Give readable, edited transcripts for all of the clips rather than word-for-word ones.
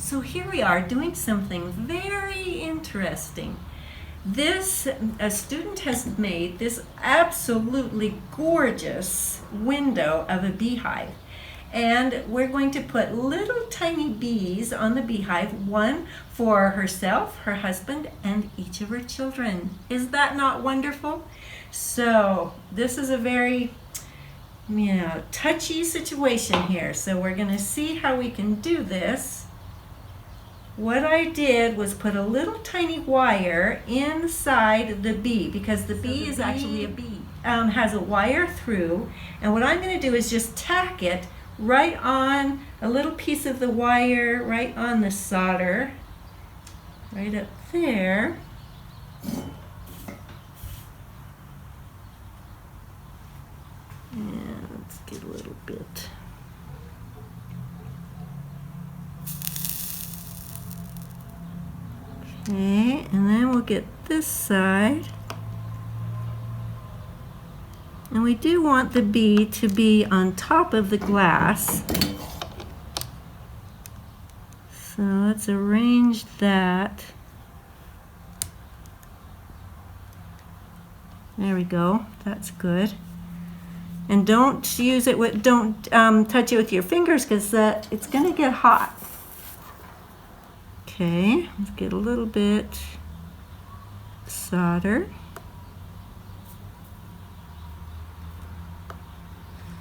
So here we are doing something very interesting. A student has made this absolutely gorgeous window of a beehive. And we're going to put little tiny bees on the beehive, one for herself, her husband, and each of her children. Is that not wonderful? So this is a very touchy situation here. So we're going to see how we can do this. What I did was put a little tiny wire inside the bee, because the bee is actually a bee. Has a wire through, and what I'm going to do is just tack it right on a little piece of the wire, right on the solder, right up there. And let's get a little bit. Okay, and then we'll get this side. And we do want the bee to be on top of the glass. So let's arrange that. There we go, that's good. And don't use it with, don't touch it with your fingers, because it's gonna get hot. Okay, let's get a little bit solder.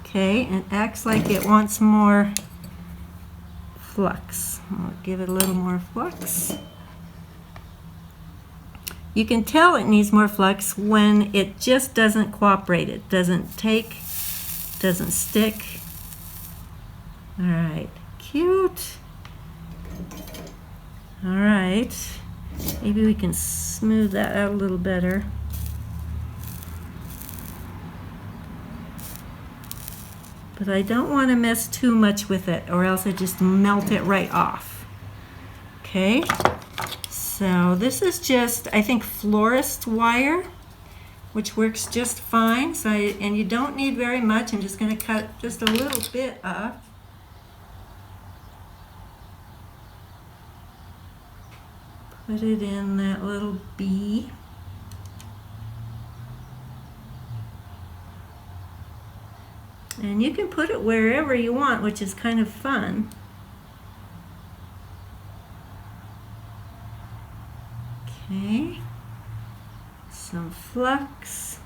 Okay, and it acts like it wants more flux. I'll give it a little more flux. You can tell it needs more flux when it just doesn't cooperate. It doesn't take, doesn't stick. All right, cute. All right, maybe we can smooth that out a little better. But I don't want to mess too much with it, or else I just melt it right off. Okay, so this is just, I think, florist wire, which works just fine. So and you don't need very much. I'm just going to cut just a little bit off. Put it in that little bee. And you can put it wherever you want, which is kind of fun. Okay, some flux.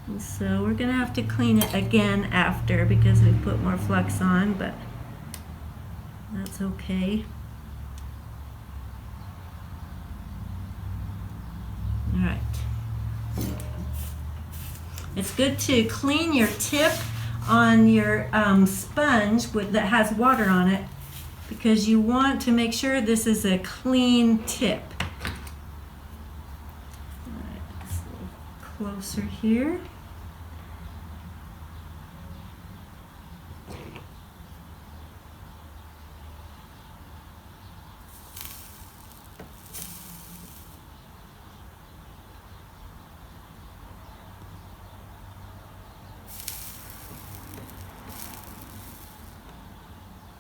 And so we're going to have to clean it again after, because we put more flux on, but that's okay. All right. It's good to clean your tip on your sponge that has water on it, because you want to make sure this is a clean tip. All right, let's a little closer here.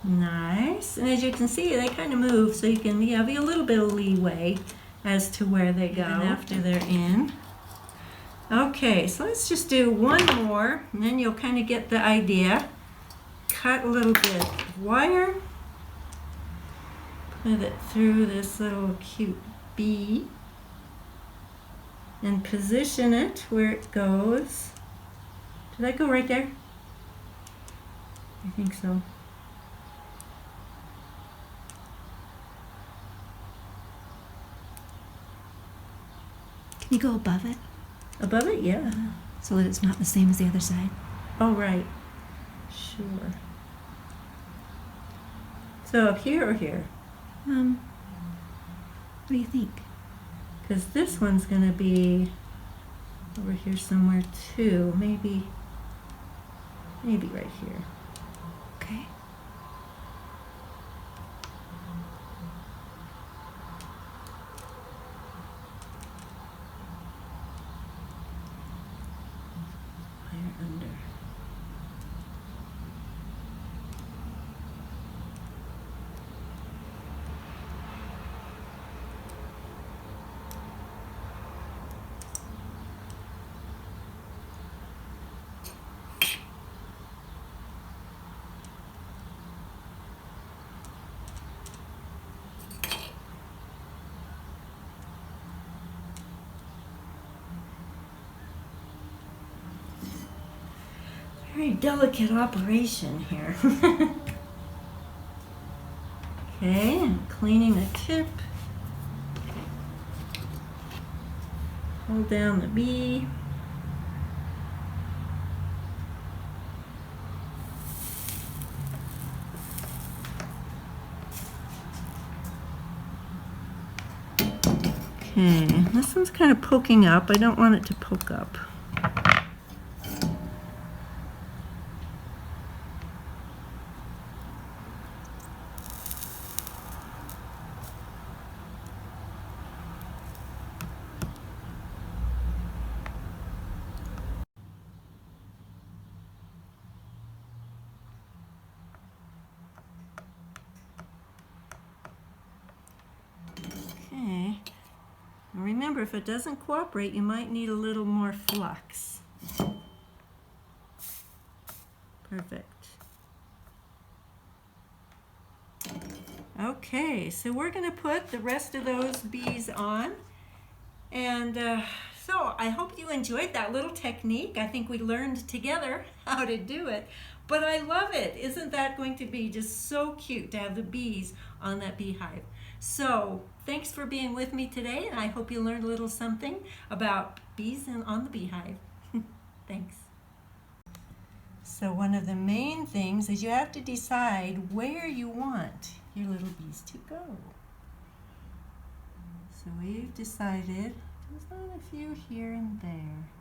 Nice, and as you can see, they kind of move, so you can have a little bit of leeway as to where they go after they're in. Okay, so let's just do one more, and then you'll kind of get the idea. Cut a little bit of wire, put it through this little cute bee, and position it where it goes. Did that go right there? I think so. You go above it? Above it, yeah. So that it's not the same as the other side. Oh, right. Sure. So up here or here? What do you think? Because this one's going to be over here somewhere too. Maybe right here. Okay. Under. very delicate operation here. Okay, I'm cleaning the tip. Hold down the bee. Okay, this one's kind of poking up. I don't want it to poke up. Okay. And remember, if it doesn't cooperate, you might need a little more flux. Perfect. Okay, so we're going to put the rest of those bees on. And so I hope you enjoyed that little technique. I think we learned together how to do it. But I love it. Isn't that going to be just so cute to have the bees on that beehive? So thanks for being with me today, and I hope you learned a little something about bees on the beehive. Thanks. So one of the main things is you have to decide where you want your little bees to go. So we've decided there's not a few here and there.